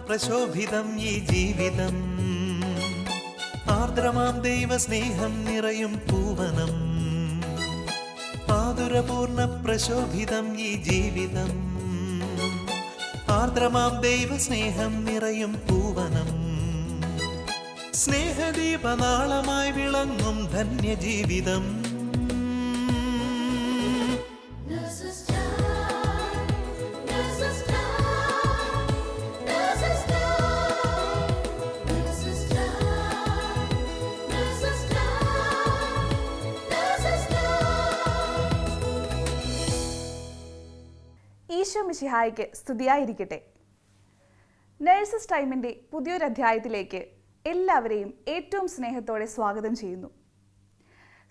പ്രശോഭിതം ഈ ജീവിതം, ആർദ്രമാം ദൈവസ്നേഹം നിറയും പൂവനം. ആതുരപൂർണ്ണ പ്രശോഭിതം ഈ ജീവിതം, ആർദ്രമാം ദൈവസ്നേഹം നിറയും പൂവനം. സ്നേഹദീപനാളമായി വിളങ്ങും ധന്യജീവിതം. ഈശോ മിശിഹായ്ക്ക് സ്തുതിയായിരിക്കട്ടെ. നഴ്സസ് ടൈമിൻ്റെ പുതിയൊരു അധ്യായത്തിലേക്ക് എല്ലാവരെയും ഏറ്റവും സ്നേഹത്തോടെ സ്വാഗതം ചെയ്യുന്നു.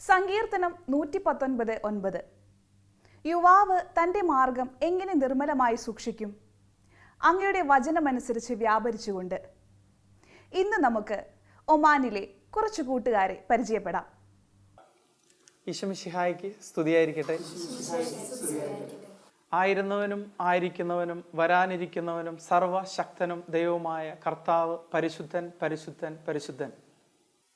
സങ്കീർത്തനം 119:9. യുവാവ് തൻ്റെ മാർഗം എങ്ങനെ നിർമ്മലമായി സൂക്ഷിക്കും? അങ്ങയുടെ വചനമനുസരിച്ച് വ്യാപരിച്ചുകൊണ്ട്. ഇന്ന് നമുക്ക് ഒമാനിലെ കുറച്ച് കൂട്ടുകാരെ പരിചയപ്പെടാം. ഈശോ മിശിഹായ്ക്ക് സ്തുതിയായിരിക്കട്ടെ. ആയിരുന്നവനും ആയിരിക്കുന്നവനും വരാനിരിക്കുന്നവനും സർവശക്തനും ദൈവവുമായ കർത്താവ് പരിശുദ്ധൻ പരിശുദ്ധൻ പരിശുദ്ധൻ.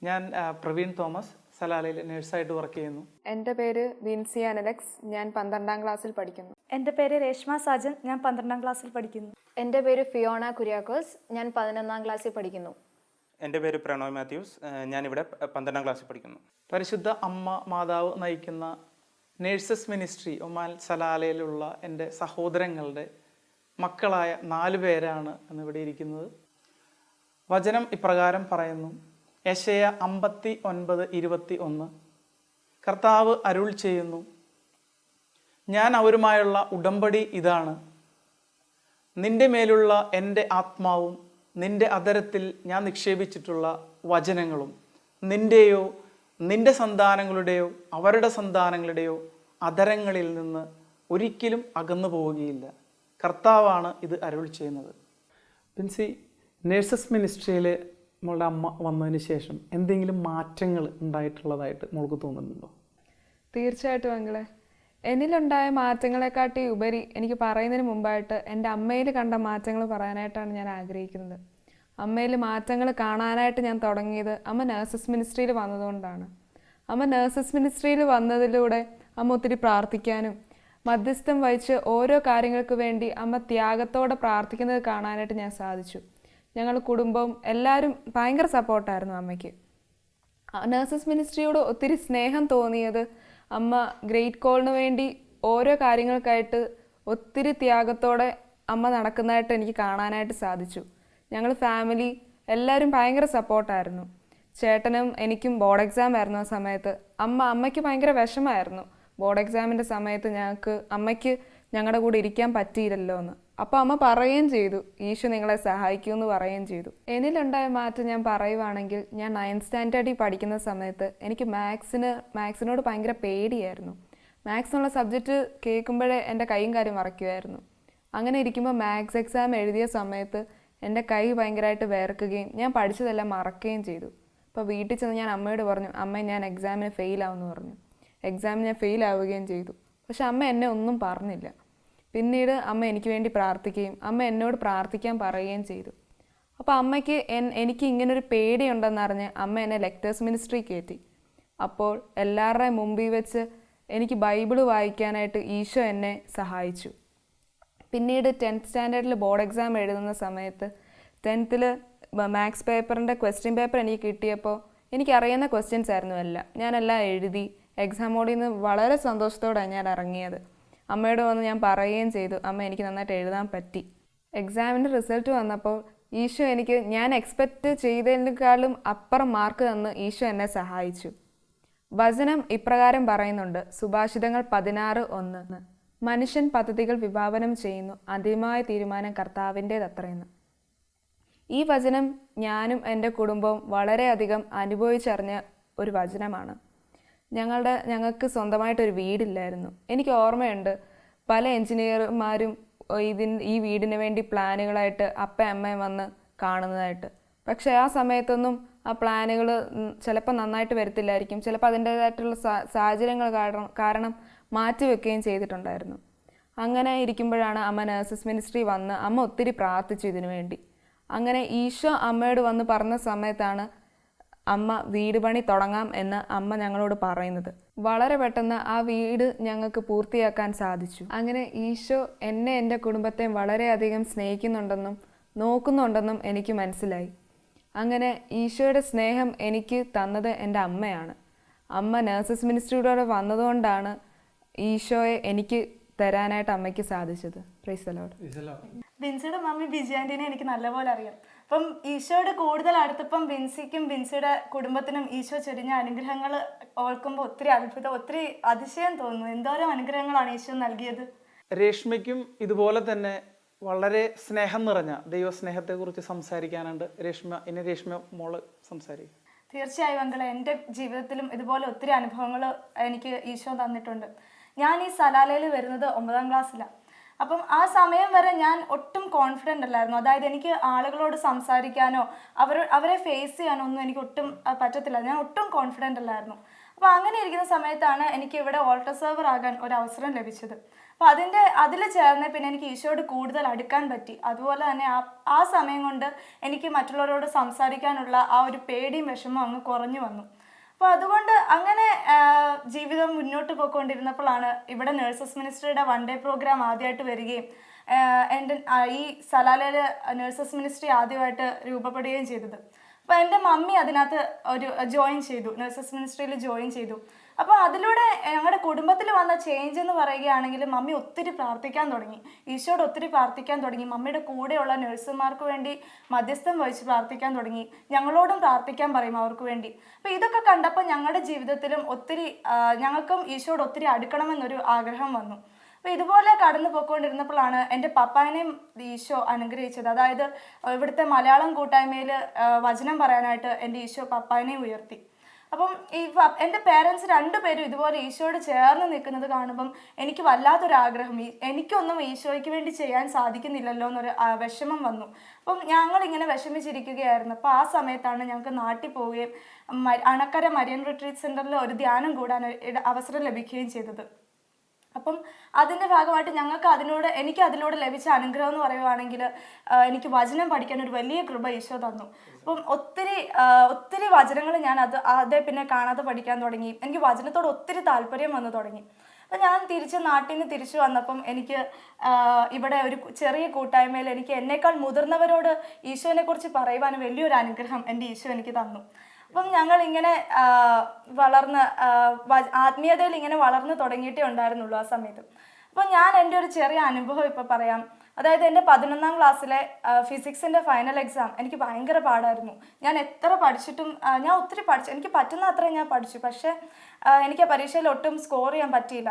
ഞാൻ പ്രവീൺ തോമസ്, സലാലയിൽ നേഴ്സായിട്ട് വർക്ക് ചെയ്യുന്നു. എൻ്റെ പേര് വിൻസി അനലക്സ്, ഞാൻ 12ാം ക്ലാസ്സിൽ പഠിക്കുന്നു. എൻ്റെ പേര് രേഷ്മ സാജൻ, ഞാൻ 12ാം ക്ലാസ്സിൽ പഠിക്കുന്നു. എൻ്റെ പേര് ഫിയോണ കുര്യാക്കോസ്, ഞാൻ 11ാം ക്ലാസ്സിൽ പഠിക്കുന്നു. എൻ്റെ പേര് പ്രണോയ് മാത്യൂസ്, ഞാനിവിടെ 12ാം ക്ലാസ്സിൽ പഠിക്കുന്നു. പരിശുദ്ധ അമ്മ മാതാവ് നയിക്കുന്ന നേഴ്സസ് മിനിസ്ട്രി ഒമാൻ സലാലയിലുള്ള എൻ്റെ സഹോദരങ്ങളുടെ മക്കളായ 4 പേരാണ് ഇന്നിവിടെ ഇരിക്കുന്നത്. വചനം ഇപ്രകാരം പറയുന്നു. യെശയ്യാ 59:21. കർത്താവ് അരുൾ ചെയ്യുന്നു, ഞാൻ അവരുമായുള്ള ഉടമ്പടി ഇതാണ്, നിന്റെ മേലുള്ള എൻ്റെ ആത്മാവും നിന്റെ അധരത്തിൽ ഞാൻ നിക്ഷേപിച്ചിട്ടുള്ള വചനങ്ങളും നിന്റെയോ നിന്റെ സന്താനങ്ങളുടെയോ അവരുടെ സന്താനങ്ങളുടെയോ അധരങ്ങളിൽ നിന്ന് ഒരിക്കലും അകന്നു പോവുകയില്ല. കർത്താവാണ് ഇത് അരുൾ ചെയ്യുന്നത്. പിൻസി, നേഴ്സസ് മിനിസ്ട്രിയിൽ നമ്മളുടെ അമ്മ വന്നതിന് ശേഷം എന്തെങ്കിലും മാറ്റങ്ങൾ ഉണ്ടായിട്ടുള്ളതായിട്ട് മോൾക്ക് തോന്നുന്നുണ്ടോ? തീർച്ചയായിട്ടും അങ്ങളെ, എന്നിലുണ്ടായ മാറ്റങ്ങളെക്കാട്ടി ഉപരി എനിക്ക് പറയുന്നതിന് മുമ്പായിട്ട് എൻ്റെ അമ്മയിൽ കണ്ട മാറ്റങ്ങൾ പറയാനായിട്ടാണ് ഞാൻ ആഗ്രഹിക്കുന്നത്. അമ്മയിൽ മാറ്റങ്ങൾ കാണാനായിട്ട് ഞാൻ തുടങ്ങിയത് അമ്മ നേഴ്സസ് മിനിസ്ട്രിയിൽ വന്നതുകൊണ്ടാണ്. അമ്മ നേഴ്സസ് മിനിസ്ട്രിയിൽ വന്നതിലൂടെ അമ്മ ഒത്തിരി പ്രാർത്ഥിക്കാനും മധ്യസ്ഥം വഹിച്ച് ഓരോ കാര്യങ്ങൾക്ക് വേണ്ടി അമ്മ ത്യാഗത്തോടെ പ്രാർത്ഥിക്കുന്നത് കാണാനായിട്ട് ഞാൻ സാധിച്ചു. ഞങ്ങൾ കുടുംബവും എല്ലാവരും ഭയങ്കര സപ്പോർട്ടായിരുന്നു അമ്മയ്ക്ക്. നേഴ്സസ് മിനിസ്ട്രിയോട് ഒത്തിരി സ്നേഹം തോന്നിയത് അമ്മ ഗ്രേറ്റ് കോളിന് വേണ്ടി ഓരോ കാര്യങ്ങൾക്കായിട്ട് ഒത്തിരി ത്യാഗത്തോടെ അമ്മ നടക്കുന്നതായിട്ട് എനിക്ക് കാണാനായിട്ട് സാധിച്ചു. ഞങ്ങൾ ഫാമിലി എല്ലാവരും ഭയങ്കര സപ്പോർട്ടായിരുന്നു. ചേട്ടനും എനിക്കും ബോർഡ് എക്സാം ആയിരുന്നു ആ സമയത്ത്. അമ്മയ്ക്ക് ഭയങ്കര വിഷമമായിരുന്നു ബോർഡ് എക്സാമിൻ്റെ സമയത്ത് അമ്മയ്ക്ക് ഞങ്ങളുടെ കൂടെ ഇരിക്കാൻ പറ്റിയില്ലല്ലോ എന്ന്. അപ്പോൾ അമ്മ പറയുകയും ചെയ്തു, ഈശോ നിങ്ങളെ സഹായിക്കുമെന്ന് പറയുകയും ചെയ്തു. എന്നിലുണ്ടായ മാറ്റം ഞാൻ പറയുവാണെങ്കിൽ, ഞാൻ 9th സ്റ്റാൻഡേർഡിൽ പഠിക്കുന്ന സമയത്ത് എനിക്ക് മാത്സിനോട് ഭയങ്കര പേടിയായിരുന്നു. മാത്സ് എന്നുള്ള സബ്ജക്റ്റ് കേൾക്കുമ്പോഴേ എൻ്റെ കൈയും കാര്യം മറയ്ക്കുമായിരുന്നു. അങ്ങനെ ഇരിക്കുമ്പോൾ മാത്സ് എക്സാം എഴുതിയ സമയത്ത് എൻ്റെ കൈ ഭയങ്കരമായിട്ട് വേർക്കുകയും ഞാൻ പഠിച്ചതെല്ലാം മറക്കുകയും ചെയ്തു. അപ്പോൾ വീട്ടിൽ ചെന്ന് ഞാൻ അമ്മയോട് പറഞ്ഞു, അമ്മ ഞാൻ എക്സാമിന് ഫെയിലാവുമെന്ന് പറഞ്ഞു. എക്സാമിന് ഞാൻ ഫെയിലാവുകയും ചെയ്തു. പക്ഷെ അമ്മ എന്നെ ഒന്നും പറഞ്ഞില്ല. പിന്നീട് അമ്മ എനിക്ക് വേണ്ടി പ്രാർത്ഥിക്കുകയും അമ്മ എന്നോട് പ്രാർത്ഥിക്കാൻ പറയുകയും ചെയ്തു. അപ്പോൾ അമ്മയ്ക്ക് എനിക്ക് ഇങ്ങനൊരു പേടിയുണ്ടെന്നറിഞ്ഞ് അമ്മ എന്നെ ലെക്ടേഴ്സ് മിനിസ്ട്രി കയറ്റി. അപ്പോൾ എല്ലാവരുടെയും മുമ്പിൽ വെച്ച് എനിക്ക് ബൈബിള് വായിക്കാനായിട്ട് ഈശോ എന്നെ സഹായിച്ചു. പിന്നീട് 10th സ്റ്റാൻഡേർഡിൽ ബോർഡ് എക്സാം എഴുതുന്ന സമയത്ത് 10th മാത്സ് പേപ്പറിൻ്റെ ക്വസ്റ്റ്യൻ പേപ്പർ എനിക്ക് കിട്ടിയപ്പോൾ എനിക്കറിയുന്ന ക്വസ്റ്റ്യൻസ് ആയിരുന്നു എല്ലാം. ഞാനെല്ലാം എഴുതി എക്സാം ഹോളിൽ നിന്ന് വളരെ സന്തോഷത്തോടെയാണ് ഞാൻ ഇറങ്ങിയത്. അമ്മയോട് വന്ന് ഞാൻ പറയുകയും ചെയ്തു, അമ്മ എനിക്ക് നന്നായിട്ട് എഴുതാൻ പറ്റി. എക്സാമിൻ്റെ റിസൾട്ട് വന്നപ്പോൾ ഈശോ എനിക്ക് ഞാൻ എക്സ്പെക്റ്റ് ചെയ്തതിനേക്കാളും അപ്പുറം മാർക്ക് തന്ന് ഈശോ എന്നെ സഹായിച്ചു. വചനം ഇപ്രകാരം പറയുന്നുണ്ട്. സുഭാഷിതങ്ങൾ 16:1. മനുഷ്യൻ പദ്ധതികൾ വിഭാവനം ചെയ്യുന്നു, അന്തിമമായ തീരുമാനം കർത്താവിൻ്റേതത്രയെന്ന്. ഈ വചനം ഞാനും എൻ്റെ കുടുംബവും വളരെയധികം അനുഭവിച്ചറിഞ്ഞ ഒരു വചനമാണ്. ഞങ്ങൾക്ക് സ്വന്തമായിട്ടൊരു വീടില്ലായിരുന്നു. എനിക്ക് ഓർമ്മയുണ്ട്, പല എൻജിനീയർമാരും ഈ വീടിന് വേണ്ടി പ്ലാനുകളായിട്ട് അമ്മയും വന്ന് കാണുന്നതായിട്ട്. പക്ഷേ ആ സമയത്തൊന്നും ആ പ്ലാനുകൾ ചിലപ്പോൾ നന്നായിട്ട് വരത്തില്ലായിരിക്കും, ചിലപ്പോൾ അതിൻ്റേതായിട്ടുള്ള സാഹചര്യങ്ങൾ കാരണം മാറ്റിവെക്കുകയും ചെയ്തിട്ടുണ്ടായിരുന്നു. അങ്ങനെ ഇരിക്കുമ്പോഴാണ് അമ്മ നേഴ്സസ് മിനിസ്ട്രി വന്ന് അമ്മ ഒത്തിരി പ്രാർത്ഥിച്ചു ഇതിനു വേണ്ടി. അങ്ങനെ ഈശോ അമ്മയോട് വന്ന് പറഞ്ഞ സമയത്താണ് അമ്മ വീട് പണി തുടങ്ങാം എന്ന് അമ്മ ഞങ്ങളോട് പറയുന്നത്. വളരെ പെട്ടെന്ന് ആ വീട് ഞങ്ങൾക്ക് പൂർത്തിയാക്കാൻ സാധിച്ചു. അങ്ങനെ ഈശോ എന്നെ എൻ്റെ കുടുംബത്തെ വളരെയധികം സ്നേഹിക്കുന്നുണ്ടെന്നും നോക്കുന്നുണ്ടെന്നും എനിക്ക് മനസ്സിലായി. അങ്ങനെ ഈശോയുടെ സ്നേഹം എനിക്ക് തന്നത് എൻ്റെ അമ്മയാണ്. അമ്മ നഴ്സസ് മിനിസ്ട്രിയിലൂടെ വന്നതുകൊണ്ടാണ് ഈശോയെ എനിക്ക് തരാനായിട്ട് അമ്മയ്ക്ക് സാധിച്ചത്. Praise the lord. ബിൻസിയുടെ മമ്മി ബിജി ആൻറ്റീനെ എനിക്ക് നല്ലപോലെ അറിയാം. അപ്പം ഈശോയോട് കൂടുതൽ അടുത്തപ്പം ബിൻസിക്കും ബിൻസിയുടെ കുടുംബത്തിനും ഈശോ ചൊരിഞ്ഞ അനുഗ്രഹങ്ങൾ ഓർക്കുമ്പോൾ ഒത്തിരി അത്ഭുതം, ഒത്തിരി അതിശയം തോന്നുന്നു. എന്തോരം അനുഗ്രഹങ്ങളാണ് ഈശോ നൽകിയത്. രേഷ്മയ്ക്കും ഇതുപോലെ തന്നെ വളരെ സ്നേഹം നിറഞ്ഞ ദൈവസ്നേഹത്തെക്കുറിച്ച് സംസാരിക്കാനുണ്ട്. രേഷ്മ മോള് സംസാരിക്കും. തീർച്ചയായും അങ്കിളെ, എൻ്റെ ജീവിതത്തിലും ഇതുപോലെ ഒത്തിരി അനുഭവങ്ങൾ എനിക്ക് ഈശോ തന്നിട്ടുണ്ട്. ഞാൻ ഈ സലാലയിൽ വരുന്നത് 9ാം ക്ലാസ്സിലാണ്. അപ്പം ആ സമയം വരെ ഞാൻ ഒട്ടും കോൺഫിഡൻ്റ് അല്ലായിരുന്നു. അതായത് എനിക്ക് ആളുകളോട് സംസാരിക്കാനോ അവരെ ഫേസ് ചെയ്യാനോ ഒന്നും എനിക്ക് ഒട്ടും പറ്റത്തില്ല. ഞാൻ ഒട്ടും കോൺഫിഡൻ്റ് അല്ലായിരുന്നു. അപ്പോൾ അങ്ങനെ ഇരിക്കുന്ന സമയത്താണ് എനിക്ക് ഇവിടെ ഓൾട്ടർ സെർവർ ആകാൻ ഒരു അവസരം ലഭിച്ചത്. അപ്പോൾ അതിൽ ചേർന്ന് പിന്നെ എനിക്ക് ഈശോയോട് കൂടുതൽ അടുക്കാൻ പറ്റി. അതുപോലെ തന്നെ ആ സമയം കൊണ്ട് എനിക്ക് മറ്റുള്ളവരോട് സംസാരിക്കാനുള്ള ആ ഒരു പേടിയും വിഷമവും അങ്ങ് കുറഞ്ഞു വന്നു. അപ്പോൾ അതുകൊണ്ട് അങ്ങനെ ജീവിതം മുന്നോട്ട് പോയിക്കൊണ്ടിരുന്നപ്പോഴാണ് ഇവിടെ നഴ്സസ് മിനിസ്ട്രിയുടെ 1 ഡേ പ്രോഗ്രാം ആദ്യമായിട്ട് വരികയും എൻ്റെ ഈ സലാലയിൽ നഴ്സസ് മിനിസ്ട്രി ആദ്യമായിട്ട് രൂപപ്പെടുകയും ചെയ്തത്. അപ്പോൾ എൻ്റെ മമ്മി അതിനകത്ത് ജോയിൻ ചെയ്തു, നഴ്സസ് മിനിസ്ട്രിയിൽ ജോയിൻ ചെയ്തു. അപ്പോൾ അതിലൂടെ ഞങ്ങളുടെ കുടുംബത്തിൽ വന്ന ചേഞ്ച് എന്ന് പറയുകയാണെങ്കിൽ മമ്മി ഒത്തിരി പ്രാർത്ഥിക്കാൻ തുടങ്ങി, ഈശോയോട് ഒത്തിരി പ്രാർത്ഥിക്കാൻ തുടങ്ങി. മമ്മിയുടെ കൂടെയുള്ള നഴ്സുമാർക്ക് വേണ്ടി മധ്യസ്ഥം വഹിച്ച് പ്രാർത്ഥിക്കാൻ തുടങ്ങി. ഞങ്ങളോടും പ്രാർത്ഥിക്കാൻ പറയും അവർക്ക് വേണ്ടി. അപ്പോൾ ഇതൊക്കെ കണ്ടപ്പോൾ ഞങ്ങളുടെ ജീവിതത്തിലും ഞങ്ങൾക്കും ഈശോയോട് ഒത്തിരി അടുക്കണമെന്നൊരു ആഗ്രഹം വന്നു. അപ്പോൾ ഇതുപോലെ കടന്നു പോയിക്കൊണ്ടിരുന്നപ്പോഴാണ് എൻ്റെ പപ്പാനെയും ഈശോ അനുഗ്രഹിച്ചത്. അതായത് ഇവിടുത്തെ മലയാളം കൂട്ടായ്മയിൽ വചനം പറയാനായിട്ട് എൻ്റെ ഈശോ പപ്പാനെയും ഉയർത്തി. അപ്പം എൻ്റെ പേരൻസ് 2 പേരും ഇതുപോലെ ഈശോയോട് ചേർന്ന് നിൽക്കുന്നത് കാണുമ്പം എനിക്ക് വല്ലാത്തൊരാഗ്രഹം, എനിക്കൊന്നും ഈശോയ്ക്ക് വേണ്ടി ചെയ്യാൻ സാധിക്കുന്നില്ലല്ലോ എന്നൊരു വിഷമം വന്നു. അപ്പം ഞങ്ങളിങ്ങനെ വിഷമിച്ചിരിക്കുകയായിരുന്നു. അപ്പോൾ ആ സമയത്താണ് ഞങ്ങൾക്ക് നാട്ടിൽ പോവുകയും അണക്കര മരിയൻ റിട്രീറ്റ് സെൻ്ററിൽ ഒരു ധ്യാനം കൂടാൻ അവസരം ലഭിക്കുകയും ചെയ്തത്. അപ്പം അതിൻ്റെ ഭാഗമായിട്ട് എനിക്ക് അതിലൂടെ ലഭിച്ച അനുഗ്രഹം എന്ന് പറയുവാണെങ്കിൽ എനിക്ക് വചനം പഠിക്കാൻ ഒരു വലിയ കൃപ ഈശോ തന്നു. അപ്പം ഒത്തിരി വചനങ്ങൾ ഞാൻ അതേ പിന്നെ കാണാതെ പഠിക്കാൻ തുടങ്ങി. എനിക്ക് വചനത്തോട് ഒത്തിരി താല്പര്യം വന്നു തുടങ്ങി. അപ്പം ഞാൻ നാട്ടിൽ നിന്ന് തിരിച്ചു വന്നപ്പം എനിക്ക് ഇവിടെ ഒരു ചെറിയ കൂട്ടായ്മയിൽ എനിക്ക് എന്നേക്കാൾ മുതിർന്നവരോട് ഈശോനെ കുറിച്ച് പറയുവാൻ വലിയൊരു അനുഗ്രഹം എൻ്റെ ഈശോ എനിക്ക് തന്നു. അപ്പം ഞങ്ങൾ ഇങ്ങനെ ആത്മീയതയിൽ ഇങ്ങനെ വളർന്ന് തുടങ്ങിയിട്ടേ ഉണ്ടായിരുന്നുള്ളൂ ആ സമയത്ത്. അപ്പം ഞാൻ എൻ്റെ ഒരു ചെറിയ അനുഭവം ഇപ്പോൾ പറയാം. അതായത് എൻ്റെ 11ാം ക്ലാസ്സിലെ ഫിസിക്സിൻ്റെ ഫൈനൽ എക്സാം എനിക്ക് ഭയങ്കര പാടായിരുന്നു. ഞാൻ എത്ര പഠിച്ചിട്ടും ഞാൻ ഒത്തിരി എനിക്ക് പറ്റുന്ന അത്രയും ഞാൻ പഠിച്ചു. പക്ഷേ എനിക്ക് ആ പരീക്ഷയിൽ ഒട്ടും സ്കോർ ചെയ്യാൻ പറ്റിയില്ല.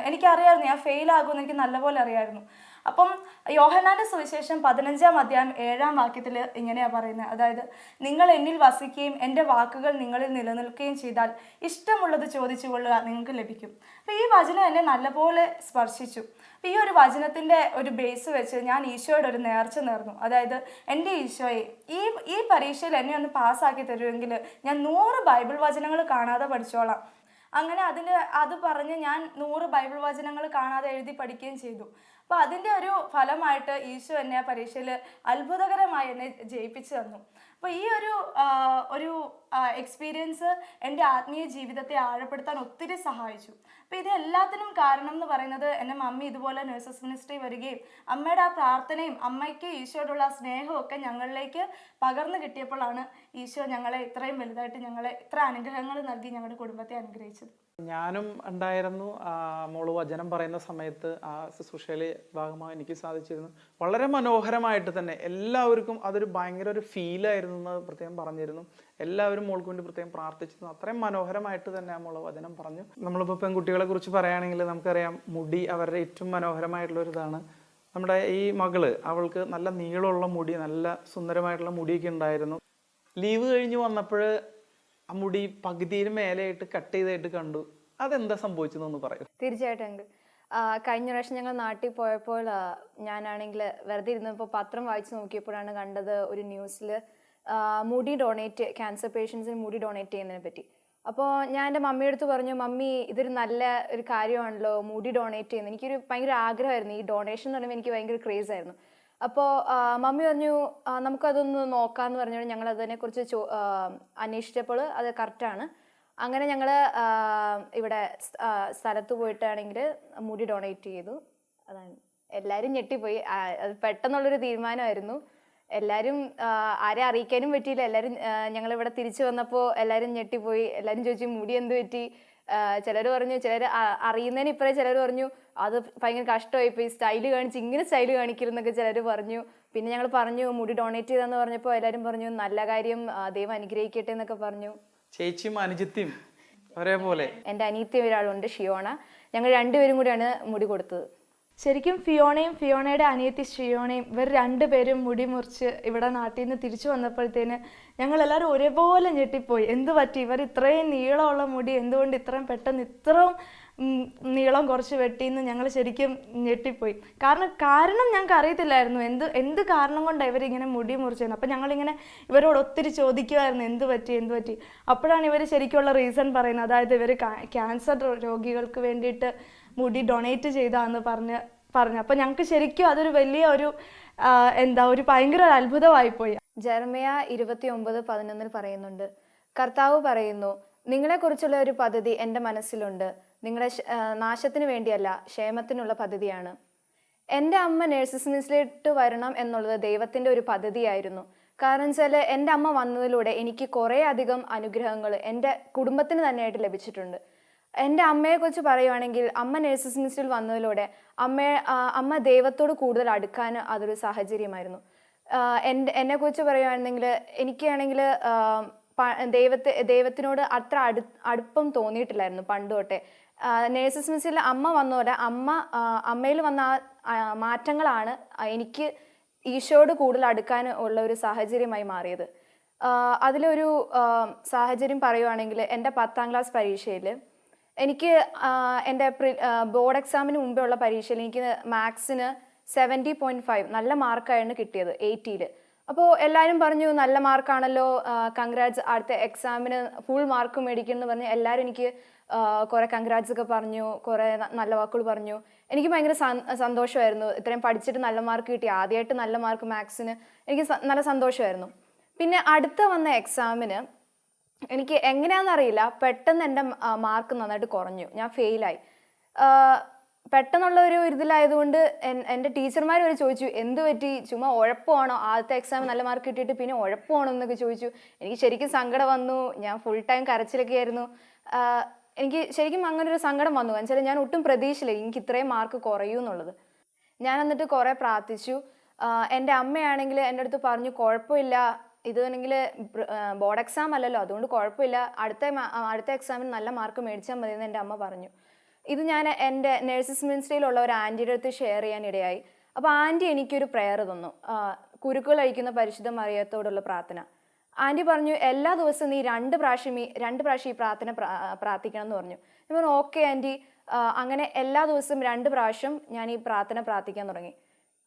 എനിക്കറിയാമായിരുന്നു ഞാൻ ഫെയിൽ ആകുമെന്ന് എനിക്ക് നല്ലപോലെ അറിയാമായിരുന്നു. അപ്പം യോഹന്നാന്റെ സുവിശേഷം 15-ാം അധ്യായം 7-ാം വാക്യത്തിൽ ഇങ്ങനെയാണ് പറയുന്നത്. അതായത് നിങ്ങൾ എന്നിൽ വസിക്കുകയും എൻ്റെ വാക്കുകൾ നിങ്ങളിൽ നിലനിൽക്കുകയും ചെയ്താൽ ഇഷ്ടമുള്ളത് ചോദിച്ചു കൊള്ളുക, നിങ്ങൾക്ക് ലഭിക്കും. അപ്പോൾ ഈ വചനം എന്നെ നല്ലപോലെ സ്പർശിച്ചു. അപ്പോൾ ഈ ഒരു വചനത്തിൻ്റെ ഒരു ബേസ് വെച്ച് ഞാൻ ഈശോയോട് ഒരു നേർച്ച നേർന്നു. അതായത് എൻ്റെ ഈശോയെ ഈ പരീക്ഷയിൽ എന്നെ ഒന്ന് പാസ്സാക്കി തരുമെങ്കിൽ ഞാൻ 100 ബൈബിൾ വചനങ്ങൾ കാണാതെ പഠിച്ചോളാം. അങ്ങനെ അത് പറഞ്ഞ് ഞാൻ 100 ബൈബിൾ വചനങ്ങൾ കാണാതെ എഴുതി പഠിക്കുകയും ചെയ്തു. അപ്പോൾ അതിൻ്റെ ഒരു ഫലമായിട്ട് ഈശോ എന്നെ ആ പരീക്ഷയിൽ അത്ഭുതകരമായി എന്നെ ജയിപ്പിച്ചു തന്നു. അപ്പോൾ ഈ ഒരു എക്സ്പീരിയൻസ് എൻ്റെ ആത്മീയ ജീവിതത്തെ ആഴപ്പെടുത്താൻ ഒത്തിരി സഹായിച്ചു. അപ്പോൾ ഇതെല്ലാത്തിനും കാരണം എന്ന് പറയുന്നത് എൻ്റെ മമ്മി ഇതുപോലെ നഴ്സസ് മിനിസ്ട്രി വരികയും അമ്മയുടെ ആ പ്രാർത്ഥനയും അമ്മയ്ക്ക് ഈശോയോടുള്ള സ്നേഹവും ഒക്കെ ഞങ്ങളിലേക്ക് പകർന്നു കിട്ടിയപ്പോഴാണ് ഈശോ ഞങ്ങളെ ഇത്രയും വലുതായിട്ട് ഇത്ര അനുഗ്രഹങ്ങൾ നൽകി ഞങ്ങളുടെ കുടുംബത്തെ അനുഗ്രഹിച്ചത്. ഞാനും ഉണ്ടായിരുന്നു. മോള് വചനം പറയുന്ന സമയത്ത് ആ ശുശ്രൂഷയിലെ ഭാഗമായി എനിക്ക് സാധിച്ചിരുന്നു. വളരെ മനോഹരമായിട്ട് തന്നെ എല്ലാവർക്കും അതൊരു ഭയങ്കര ഒരു ഫീലായിരുന്നു എന്ന് പ്രത്യേകം പറഞ്ഞിരുന്നു. എല്ലാവരും മോൾക്ക് വേണ്ടി പ്രത്യേകം പ്രാർത്ഥിച്ചിരുന്നു. അത്രയും മനോഹരമായിട്ട് തന്നെ ആ മോള് വചനം പറഞ്ഞു. നമ്മളിപ്പോൾ പെൺകുട്ടികളെ കുറിച്ച് പറയുകയാണെങ്കിൽ നമുക്കറിയാം, മുടി അവരുടെ ഏറ്റവും മനോഹരമായിട്ടുള്ളൊരിതാണ്. നമ്മുടെ ഈ മകള്, അവൾക്ക് നല്ല നീളമുള്ള മുടി, നല്ല സുന്ദരമായിട്ടുള്ള മുടിയൊക്കെ ഉണ്ടായിരുന്നു. ലീവ് കഴിഞ്ഞ് വന്നപ്പോൾ ആ മുടി പകുതിയിൽ മേലെയായിട്ട് കട്ട് ചെയ്തായിട്ട് കണ്ടു. അതെന്താ സംഭവിച്ചതെന്ന് പറയൂ. തീർച്ചയായിട്ടും അങ്കിൾ. കഴിഞ്ഞ പ്രാവശ്യം ഞങ്ങൾ നാട്ടിൽ പോയപ്പോൾ ഞാനാണെങ്കിൽ വെറുതെ ഇരുന്നപ്പോൾ പത്രം വായിച്ച് നോക്കിയപ്പോഴാണ് കണ്ടത് ഒരു ന്യൂസിൽ മുടി ക്യാൻസർ പേഷ്യൻസിന് മുടി ഡൊണേറ്റ് ചെയ്യുന്നതിനെ പറ്റി. അപ്പോൾ ഞാൻ എൻ്റെ മമ്മിയുടെ അടുത്ത് പറഞ്ഞു, മമ്മി ഇതൊരു നല്ല ഒരു കാര്യമാണല്ലോ മുടി ഡൊണേറ്റ് ചെയ്യുന്നത്. എനിക്കൊരു ഭയങ്കര ആഗ്രഹമായിരുന്നു. ഈ ഡൊണേഷൻ എന്ന് പറയുമ്പോൾ എനിക്ക് ഭയങ്കര ക്രേസ് ആയിരുന്നു. അപ്പോൾ മമ്മി പറഞ്ഞു നമുക്കതൊന്ന് നോക്കാമെന്ന് പറഞ്ഞുകൊണ്ട് ഞങ്ങൾ അതിനെക്കുറിച്ച് അന്വേഷിച്ചപ്പോൾ അത് കറക്റ്റാണ്. അങ്ങനെ ഞങ്ങൾ ഇവിടെ സ്ഥലത്ത് പോയിട്ടാണെങ്കിൽ മുടി ഡൊണേറ്റ് ചെയ്തു. അതാണ് എല്ലാവരും ഞെട്ടിപ്പോയി. അത് പെട്ടെന്നുള്ളൊരു തീരുമാനമായിരുന്നു. എല്ലാവരും ആരെ അറിയിക്കാനും പറ്റിയില്ല. എല്ലാവരും ഞങ്ങളിവിടെ തിരിച്ചു വന്നപ്പോൾ എല്ലാവരും ഞെട്ടിപ്പോയി. എല്ലാവരും ചോദിച്ചു മുടി എന്ത് പറ്റി. ചിലർ പറഞ്ഞു, ചിലർ അറിയുന്നതിന് ഇപ്പറേ ചിലർ പറഞ്ഞു അത് ഭയങ്കര കഷ്ടമായിപ്പോയി, സ്റ്റൈല് കാണിച്ച് ഇങ്ങനെ സ്റ്റൈല് കാണിക്കരുതെന്നൊക്കെ ചിലർ പറഞ്ഞു. പിന്നെ ഞങ്ങൾ പറഞ്ഞു മുടി ഡൊണേറ്റ് ചെയ്തെന്ന് പറഞ്ഞപ്പോൾ എല്ലാവരും പറഞ്ഞു നല്ല കാര്യം, ദൈവം അനുഗ്രഹിക്കട്ടെ എന്നൊക്കെ പറഞ്ഞു. ചേച്ചിയും അനുജിത്തിയും ഒരേപോലെ. എൻ്റെ അനിയത്തി ഒരാളുണ്ട്, ഷിയോണ. ഞങ്ങൾ രണ്ടുപേരും കൂടിയാണ് മുടി കൊടുത്തത്. ശരിക്കും ഫിയോണയുടെ അനിയത്തി ഷിയോണയും ഇവർ രണ്ടുപേരും മുടി മുറിച്ച് ഇവിടെ നാട്ടിൽ നിന്ന് തിരിച്ചു വന്നപ്പോഴത്തേന് ഞങ്ങളെല്ലാവരും ഒരേപോലെ ഞെട്ടിപ്പോയി. എന്ത് പറ്റി, ഇവർ ഇത്രയും നീളമുള്ള മുടി എന്തുകൊണ്ട് ഇത്രയും പെട്ടെന്ന് ഇത്രയും നീളം കുറച്ച് വെട്ടിയെന്ന് ഞങ്ങൾ ശരിക്കും ഞെട്ടിപ്പോയി. കാരണം ഞങ്ങൾക്ക് അറിയത്തില്ലായിരുന്നു എന്ത് കാരണം കൊണ്ടാണ് ഇവരിങ്ങനെ മുടി മുറിച്ചത്. അപ്പം ഞങ്ങളിങ്ങനെ ഇവരോട് ഒത്തിരി ചോദിക്കുമായിരുന്നു എന്ത് പറ്റി. അപ്പോഴാണ് ഇവർ ശരിക്കുള്ള റീസൺ പറയുന്നത്. അതായത് ഇവർ ക്യാൻസർ രോഗികൾക്ക് വേണ്ടിയിട്ട് മുടി ഡൊണേറ്റ് ചെയ്താന്ന് പറഞ്ഞു. അപ്പം ഞങ്ങൾക്ക് ശരിക്കും അതൊരു വലിയ ഒരു ഭയങ്കര ഒരു അത്ഭുതമായിപ്പോയി. ജെറമ്യ 29:11 പറയുന്നുണ്ട്, കർത്താവ് പറയുന്നു, നിങ്ങളെക്കുറിച്ചുള്ള ഒരു പദ്ധതി എൻ്റെ മനസ്സിലുണ്ട്, നിങ്ങളുടെ നാശത്തിന് വേണ്ടിയല്ല ക്ഷേമത്തിനുള്ള പദ്ധതിയാണ്. എൻ്റെ അമ്മ നഴ്സസ് മിനിസ്ട്രിയിലേക്ക് വരണം എന്നുള്ളത് ദൈവത്തിൻ്റെ ഒരു പദ്ധതിയായിരുന്നു. കാരണം വെച്ചാൽ എൻ്റെ അമ്മ വന്നതിലൂടെ എനിക്ക് കുറേ അധികം അനുഗ്രഹങ്ങൾ എൻ്റെ കുടുംബത്തിന് തന്നെയായിട്ട് ലഭിച്ചിട്ടുണ്ട്. എൻ്റെ അമ്മയെക്കുറിച്ച് പറയുവാണെങ്കിൽ അമ്മ നഴ്സസ് മിനിസ്ട്രിയിൽ വന്നതിലൂടെ അമ്മ ദൈവത്തോട് കൂടുതൽ അടുക്കാൻ അതൊരു സാഹചര്യമായിരുന്നു. എന്നെക്കുറിച്ച് പറയുകയാണെങ്കിൽ എനിക്കാണെങ്കിൽ ദൈവത്തിനോട് അത്ര അടുപ്പം തോന്നിയിട്ടില്ലായിരുന്നു പണ്ട് തൊട്ടേ. നഴ്സസ് മിനിസ്ട്രിയിൽ അമ്മ വന്നതോടെ അമ്മയിൽ വന്ന മാറ്റങ്ങളാണ് എനിക്ക് ഈശോയോട് കൂടുതൽ അടുക്കാൻ ഉള്ള ഒരു സാഹചര്യമായി മാറിയത്. അതിലൊരു സാഹചര്യം പറയുവാണെങ്കിൽ എൻ്റെ 10ാം ക്ലാസ് പരീക്ഷയിൽ എനിക്ക് എൻ്റെ ബോർഡ് എക്സാമിന് മുമ്പേ ഉള്ള പരീക്ഷയിൽ എനിക്ക് മാത്സിന് 70.5 നല്ല മാർക്കായിരുന്നു കിട്ടിയത് 80-ൽ. അപ്പോൾ എല്ലാവരും പറഞ്ഞു നല്ല മാർക്കാണല്ലോ, കൺഗ്രാറ്റ്സ്, അടുത്ത എക്സാമിന് ഫുൾ മാർക്ക് മേടിക്കുമെന്ന് പറഞ്ഞ് എല്ലാവരും എനിക്ക് കുറേ കൺഗ്രാറ്റ്സ് ഒക്കെ പറഞ്ഞു, കുറേ നല്ല വാക്കുകൾ പറഞ്ഞു. എനിക്ക് ഭയങ്കര സന്തോഷമായിരുന്നു. ഇത്രയും പഠിച്ചിട്ട് നല്ല മാർക്ക് കിട്ടി, ആദ്യമായിട്ട് നല്ല മാർക്ക് മാത്സിന്, എനിക്ക് നല്ല സന്തോഷമായിരുന്നു. പിന്നെ അടുത്ത വന്ന എക്സാമിന് എനിക്ക് എങ്ങനെയാണെന്നറിയില്ല, പെട്ടെന്ന് എൻ്റെ മാർക്ക് നന്നായിട്ട് കുറഞ്ഞു, ഞാൻ ഫെയിലായി. പെട്ടെന്നുള്ള ഒരു ഇതിലായതുകൊണ്ട് എൻ്റെ ടീച്ചർമാർ വരെ ചോദിച്ചു എന്ത് പറ്റി, ചുമ്മാ ഉഴപ്പമാണോ, ആദ്യത്തെ എക്സാം നല്ല മാർക്ക് കിട്ടിയിട്ട് പിന്നെ ഉഴപ്പമാണോ എന്നൊക്കെ ചോദിച്ചു. എനിക്ക് ശരിക്കും സങ്കടം വന്നു, ഞാൻ ഫുൾ ടൈം കരച്ചിലൊക്കെ ആയിരുന്നു. എനിക്ക് ശരിക്കും അങ്ങനെ ഒരു സങ്കടം വന്നു. എന്നുവെച്ചാൽ ഞാൻ ഒട്ടും പ്രതീക്ഷയില്ല എനിക്ക് ഇത്രയും മാർക്ക് കുറയൂ എന്നുള്ളത്. ഞാൻ എന്നിട്ട് കുറേ പ്രാർത്ഥിച്ചു. എൻ്റെ അമ്മയാണെങ്കിൽ എൻ്റെ അടുത്ത് പറഞ്ഞു കുഴപ്പമില്ല, ഇത് വേണമെങ്കിൽ ബോർഡ് എക്സാം അല്ലല്ലോ, അതുകൊണ്ട് കുഴപ്പമില്ല, അടുത്ത എക്സാമിന് നല്ല മാർക്ക് മേടിച്ചാൽ മതി എന്ന് എൻ്റെ അമ്മ പറഞ്ഞു. ഇത് ഞാൻ എൻ്റെ നഴ്സസ് മിനിസ്ട്രിയിലുള്ള ഒരു ആൻറ്റിയുടെ അടുത്ത് ഷെയർ ചെയ്യാൻ ഇടയായി. അപ്പോൾ ആൻറ്റി എനിക്കൊരു പ്രെയർ തന്നു, കുരുക്കുകൾ അഴിക്കുന്ന പരിശുദ്ധ മറിയത്തോടുള്ള പ്രാർത്ഥന. ആൻറ്റി പറഞ്ഞു എല്ലാ ദിവസവും നീ 2 പ്രാവശ്യം ഈ പ്രാർത്ഥന പ്രാർത്ഥിക്കണം എന്ന് പറഞ്ഞു. ഞാൻ പറഞ്ഞു ഓക്കെ ആൻറ്റി. അങ്ങനെ എല്ലാ ദിവസവും 2 പ്രാവശ്യം ഞാൻ ഈ പ്രാർത്ഥന പ്രാർത്ഥിക്കാൻ തുടങ്ങി.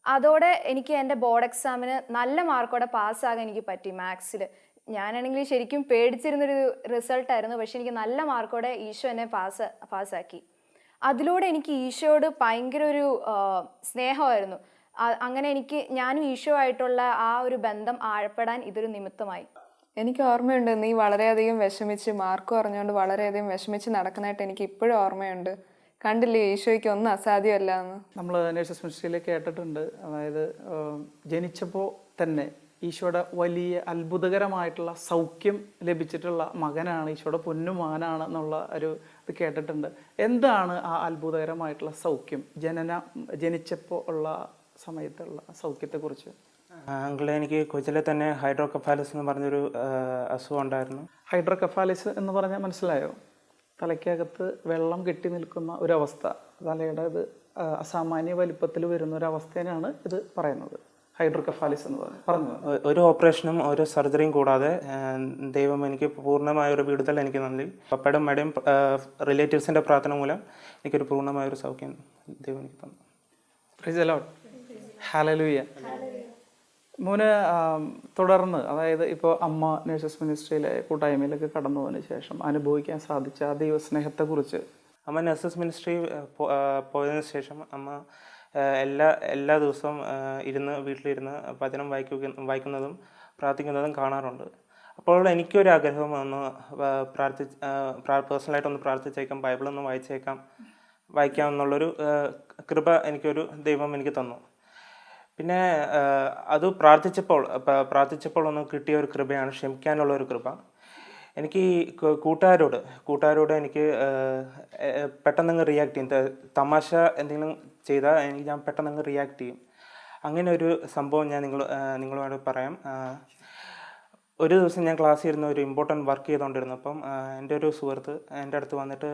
അതോടെ എനിക്ക് എൻ്റെ ബോർഡ് എക്സാമിന് നല്ല മാർക്കോടെ പാസ്സാകാൻ എനിക്ക് പറ്റി. മാത്സിൽ ഞാനാണെങ്കിൽ ശരിക്കും പേടിച്ചിരുന്നൊരു റിസൾട്ടായിരുന്നു, പക്ഷെ എനിക്ക് നല്ല മാർക്കോടെ ഈശോ എന്നെ പാസ്സാക്കി. അതിലൂടെ എനിക്ക് ഈശോയോട് ഭയങ്കര ഒരു സ്നേഹമായിരുന്നു. അങ്ങനെ ഞാനും ഈശോ ആയിട്ടുള്ള ആ ഒരു ബന്ധം ആഴപ്പെടാൻ ഇതൊരു നിമിത്തമായി. എനിക്ക് ഓർമ്മയുണ്ട്, നീ വളരെയധികം വിഷമിച്ച് മാർക്ക് പറഞ്ഞുകൊണ്ട് വളരെയധികം വിഷമിച്ച് നടക്കുന്നതായിട്ട് എനിക്ക് ഇപ്പോഴും ഓർമ്മയുണ്ട്. കണ്ടില്ലേ ഈശോയ്ക്ക് ഒന്നും അസാധ്യമല്ല എന്ന്. നമ്മൾ നഴ്സസ് മിനിസ്ട്രിയിൽ കേട്ടിട്ടുണ്ട്, അതായത് ജനിച്ചപ്പോൾ തന്നെ ഈശോയുടെ വലിയ അത്ഭുതകരമായിട്ടുള്ള സൗഖ്യം ലഭിച്ചിട്ടുള്ള മകനാണ്, ഈശോയുടെ പൊന്നുമകനാണ് എന്നുള്ള ഒരു ഇത് കേട്ടിട്ടുണ്ട്. എന്താണ് ആ അത്ഭുതകരമായിട്ടുള്ള സൗഖ്യം, ജനിച്ചപ്പോൾ ഉള്ള സമയത്തുള്ള സൗഖ്യത്തെക്കുറിച്ച്? അങ്കിളെ, എനിക്ക് കൊച്ചിലെ തന്നെ ഹൈഡ്രോകെഫാലിസ് എന്ന് പറഞ്ഞൊരു അസുഖം ഉണ്ടായിരുന്നു. ഹൈഡ്രോകെഫാലിസ് എന്ന് പറഞ്ഞാൽ മനസ്സിലായോ? തലയ്ക്കകത്ത് വെള്ളം കെട്ടി നിൽക്കുന്ന ഒരവസ്ഥ, തലയുടെ ഇത് അസാമാന്യ വലിപ്പത്തിൽ വരുന്ന ഒരവസ്ഥേനാണ് ഇത് പറയുന്നത്, ഹൈഡ്രോകെഫാലിസ് എന്ന് പറഞ്ഞു. ഒരു ഓപ്പറേഷനും ഒരു സർജറിയും കൂടാതെ ദൈവം എനിക്ക് പൂർണ്ണമായ ഒരു വിടുതൽ എനിക്ക് നൽകി. പപ്പയുടെ മടയും റിലേറ്റീവ്സിൻ്റെ പ്രാർത്ഥന മൂലം എനിക്കൊരു പൂർണ്ണമായൊരു സൗഖ്യം ദൈവം എനിക്ക് തന്നു. Price the Lord, hallelujah. മോന് തുടർന്ന്, അതായത് ഇപ്പോൾ അമ്മ നഴ്സസ് മിനിസ്ട്രിയിലെ കൂട്ടായ്മയിലൊക്കെ കടന്നു പോയതിന് ശേഷം അനുഭവിക്കാൻ സാധിച്ച ആ ദൈവസ്നേഹത്തെക്കുറിച്ച്? അമ്മ നഴ്സസ് മിനിസ്ട്രി പോയതിനു ശേഷം അമ്മ എല്ലാ ദിവസവും ഇരുന്ന് വീട്ടിലിരുന്ന് വചനം വായിക്കുന്നതും പ്രാർത്ഥിക്കുന്നതും കാണാറുണ്ട്. അപ്പോൾ എനിക്കൊരു ആഗ്രഹം ഒന്ന് പേഴ്സണലായിട്ടൊന്ന് പ്രാർത്ഥിച്ചേക്കാം, ബൈബിളൊന്ന് വായിക്കാം എന്നുള്ളൊരു കൃപ ദൈവം എനിക്ക് തന്നു. പിന്നെ അത് പ്രാർത്ഥിച്ചപ്പോൾ ഒന്ന് കിട്ടിയ ഒരു കൃപയാണ് ക്ഷമിക്കാനുള്ള ഒരു കൃപ. എനിക്ക് ഈ കൂട്ടുകാരോട് എനിക്ക് പെട്ടെന്നങ്ങ് റിയാക്ട് ചെയ്യും. തമാശ എന്തെങ്കിലും ചെയ്താൽ ഞാൻ പെട്ടെന്നങ്ങ് റിയാക്ട് ചെയ്യും. അങ്ങനെ ഒരു സംഭവം ഞാൻ നിങ്ങളോട് പറയാം. ഒരു ദിവസം ഞാൻ ക്ലാസ്സിൽ ഇരുന്ന് ഒരു ഇമ്പോർട്ടൻറ്റ് വർക്ക് ചെയ്തുകൊണ്ടിരുന്നു. അപ്പം എൻ്റെ ഒരു സുഹൃത്ത് എൻ്റെ അടുത്ത് വന്നിട്ട്